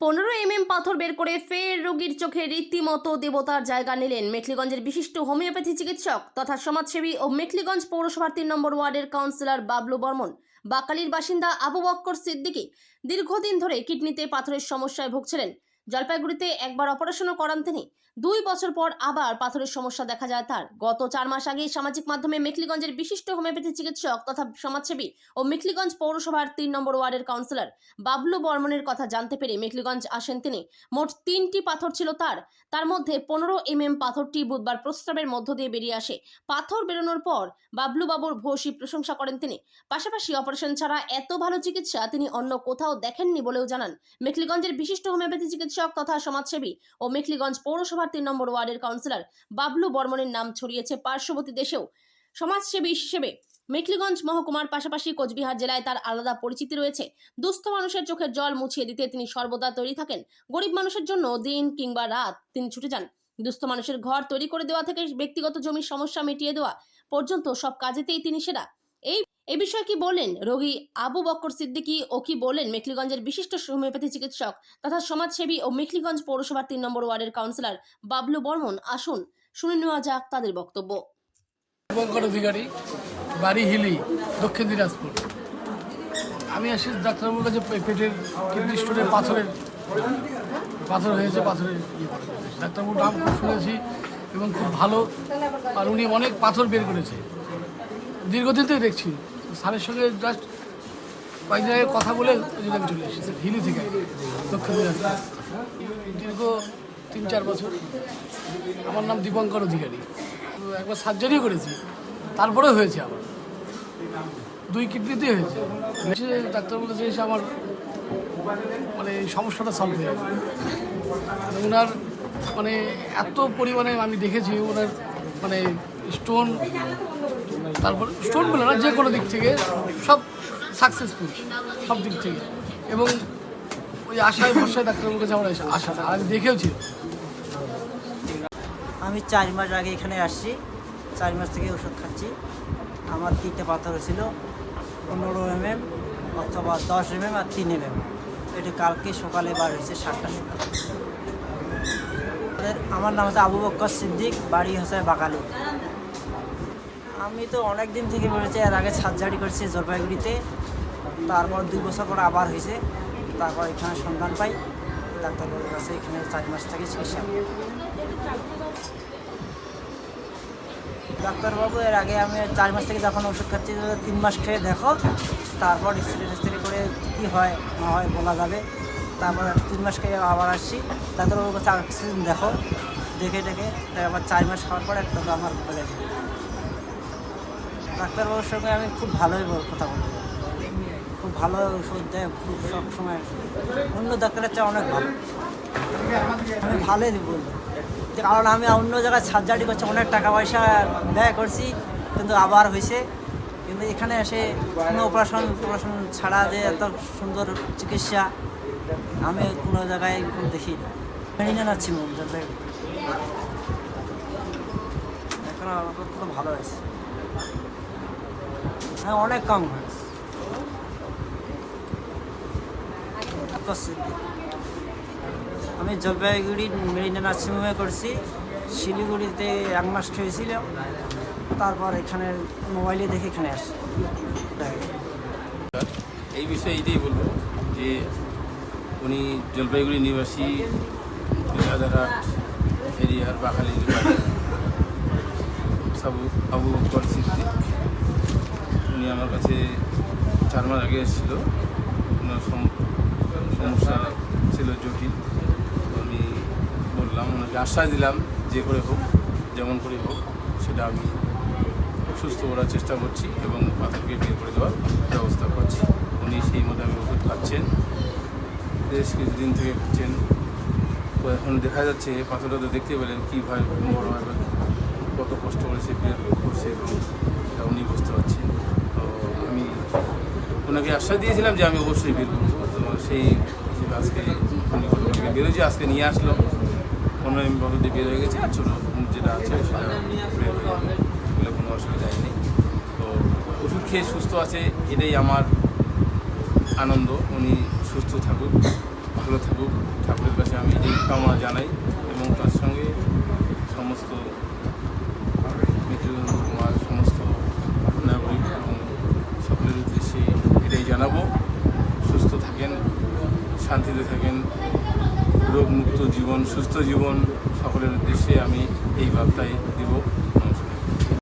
15 পাথর বের করে ফের রোগীর চোখে রীতিমতো দেবতার জায়গা নিলেন মেখলিগঞ্জের বিশিষ্ট হোমিওপ্যাথি চিকিৎসক তথা সমাজসেবী ও মেখলিগঞ্জ পৌরসভার 3 নম্বর ওয়ার্ডের কাউন্সিলর বাবলু বর্মন। বাকালির বাসিন্দা আবু বক্কর সিদ্দিকী দীর্ঘদিন ধরে কিডনিতে পাথরের সমস্যায় ভুগছিলেন। জলপাইগুড়িতে একবার অপারেশনও করান তিনি। 2 বছর পর আবার পাথরের সমস্যা দেখা যায় তার। গত 4 মাস আগে সামাজিক মাধ্যমে মেখলিগঞ্জের বিশিষ্ট হোমিওপ্যাথি চিকিৎসক তথা সমাজসেবী ও মেখলিগঞ্জ পৌরসভার 3 নম্বর ওয়ার্ডের কাউন্সিলর বাবলু বর্মনের কথা জানতে পেরে মেখলিগঞ্জ আসেন তিনি। মোট 3টি পাথর ছিল তার মধ্যে 15 পাথরটি বুধবার প্রস্রাবের মধ্য দিয়ে বেরিয়ে আসে। পাথর বেরোনোর পর বাবলু বাবুর ভূয়সী প্রশংসা করেন তিনি। পাশাপাশি অপারেশন ছাড়া এত ভালো চিকিৎসা তিনি অন্য কোথাও দেখেননি বলেও জানান। মেখলিগঞ্জের বিশিষ্ট হোমিওপ্যাথি চিকিৎসক তথা সমাজসেবী ও মেখলিগঞ্জ পৌরসভার 3 নম্বর ওয়ার্ডের কাউন্সিলর বাবলু বর্মনের নাম ছড়িয়েছে পার্শ্ববর্তী দেশেও। সমাজসেবী হিসেবে মেখলিগঞ্জ মহকুমার পাশাপাশি কোচবিহার জেলায় তার আলাদা পরিচিতি রয়েছে। দুস্থ মানুষের চোখের জল মুছিয়ে দিতে তিনি সর্বদা তৈরি থাকেন। গরিব মানুষের জন্য দিন কিংবা রাত তিনি ছুটে যান। দুস্থ মানুষের ঘর তৈরি করে দেওয়া থেকে ব্যক্তিগত জমির সমস্যা মিটিয়ে দেওয়া পর্যন্ত সব কাজেতেই তিনি সেরা। এই বিষয়ে কি বললেন রোগী আবু বক্কর সিদ্দিকী ও কি বললেন মেখলিগঞ্জের বিশিষ্ট হোমিওপ্যাথি চিকিৎসক তথা সমাজসেবী ও মেখলিগঞ্জ পৌরসভার 3 নম্বর ওয়ার্ডের কাউন্সিলর বাবলু বর্মন, আসুন শুনে নেওয়া যাক তাদের বক্তব্য। বঙ্কর অধিকারী, বাড়ি হিলি, দক্ষিণ দিনাজপুর। আমি আসি ডাক্তারবাবুর কাছে পেটের কিডনি স্টোনে পাথর হয়েছে, পাথরের করে ডাক্তারবাবুর নাম খুব শুনেছি এবং খুব ভালো। আর উনি অনেক পাথর বের করেছে, দীর্ঘদিন থেকে দেখছি। স্যারের সঙ্গে জাস্ট কয়েক জায়গায় কথা বলে আমি চলে এসেছি হিলি থেকে দক্ষিণ দিনাজপুর। দীর্ঘ 3-4 বছর। আমার নাম দীপঙ্কর অধিকারী। একবার সার্জারিও করেছি, তারপরে হয়েছে আবার 2 কিডনিতেই হয়েছে। ডাক্তার বলেছে এসে আমার মানে এই সমস্যাটা সলভ হয়ে যাবে। ওনার মানে এত পরিমাণে আমি দেখেছি ওনার মানে স্টোন, তারপর স্টোন বলে না, যে কোনো দিক থেকে সব সাকসেসফুল, সব দিক থেকে। এবং ওই আশায় ভরসায় ডাক্তারবাবুর কাছে আমার আশা, আর আমি দেখেওছি। আমি 4 মাস আগে এখানে আসছি, 4 মাস থেকে ওষুধ খাচ্ছি। আমার 3টে পাথর ছিল, 15 অথবা 10 আর 3 এটি কালকে সকালে বার হয়েছে 7টার সময়। আমার নাম হচ্ছে আবু বক্কর সিদ্দিক, বাড়ি হচ্ছে বাকালি। আমি তো অনেক দিন থেকে বলেছি, এর আগে সার্জারি করছি জলপাইগুড়িতে, তারপর 2 বছর পর আবার হয়েছে। তারপর এখানে সন্ধান পাই ডাক্তারবাবুর কাছে, এখানে 4 মাস থেকে চিকিৎসা। ডাক্তারবাবু এর আগে আমি 4 মাস থেকে যখন ওষুধ খাচ্ছি 3 মাস খেয়ে দেখো, তারপর স্ত্রী করে কী হয় না হয় বলা যাবে। তারপর 3 মাস খেয়ে আবার আসছি ডাক্তারবাবুর কাছে, আর কিছুদিন দেখো, দেখে তাই আবার 4 মাস খাওয়ার পর একটা আমার বলে ডাক্তারবাবুর সঙ্গে আমি খুব ভালোই কথা বলি, খুব ভালো ওষুধ দেয়, খুব সবসময় অন্য ডাক্তারের চেয়ে অনেক ভালো। আমি ভালোই বলবো, কারণ আমি অন্য জায়গায় সার্জারি করছি, অনেক টাকা পয়সা ব্যয় করছি, কিন্তু আবার হয়েছে। কিন্তু এখানে এসে কোনো অপারেশন ছাড়া যে এত সুন্দর চিকিৎসা আমি কোনো জায়গায় দেখি মেনে নাচ্ছি। এখন আমার খুব ভালো হয়েছে, হ্যাঁ অনেক কম হয়েছে। আমি জলপাইগুড়ি মেরিনা নার্সিংহোমে করছি, শিলিগুড়িতে 1 মাস খেয়েছিল, তারপর এখানে মোবাইলে দেখে এখানে আসি। এই বিষয়ে এইটাই বলবো যে উনি জলপাইগুড়ি নিবাসী, রাজারহাট এরিয়ার বাকালির আবু বক্কর সিদ্দিক। উনি আমার কাছে 4 মাস আগে এসেছিল, ওনার সমস্যা ছিল জটিল। আমি বললাম, ওনাকে আশ্বাস দিলাম যে করে হোক, যেমন করে হোক সেটা আমি সুস্থ করার চেষ্টা করছি এবং পাথরকে বের করে দেওয়ার ব্যবস্থা করছি। উনি সেই মতো আমি ওষুধ খাচ্ছেন, বেশ কিছুদিন থেকে খাচ্ছেন। তো এখন দেখা যাচ্ছে পাথরটা তো দেখতে পেলেন কীভাবে বড় হয়, কত কষ্ট করে সে বের করছে এবং সেটা উনি বুঝতে পারছেন। তো আমি ওনাকে আশ্বাস দিয়েছিলাম যে আমি অবশ্যই বের করবো। তো সেই আজকে উনি গতকালকে বেরোচ্ছে, আজকে নিয়ে আসলো। 15 পাথর দিয়ে বের হয়ে গেছে, ছোটো যেটা আছে সেটা বের হয়ে যাবে বলে কোনো অসুবিধা নেই। তো ওষুধ খেয়ে সুস্থ আছে, এটাই আমার আনন্দ। উনি সুস্থ থাকুক, ভালো থাকুক। ঠাকুরের কাছে আমি এই কামনা জানাই এবং তার সঙ্গে সমস্ত মৃত্যুঞ্জয় কুমার সমস্ত নাগরিক এবং সকলের উদ্দেশ্যে এটাই জানাবো, সুস্থ থাকেন, শান্তিতে থাকেন, রোগমুক্ত জীবন, সুস্থ জীবন, সকলের উদ্দেশ্যে আমি এই বার্তাই দিব।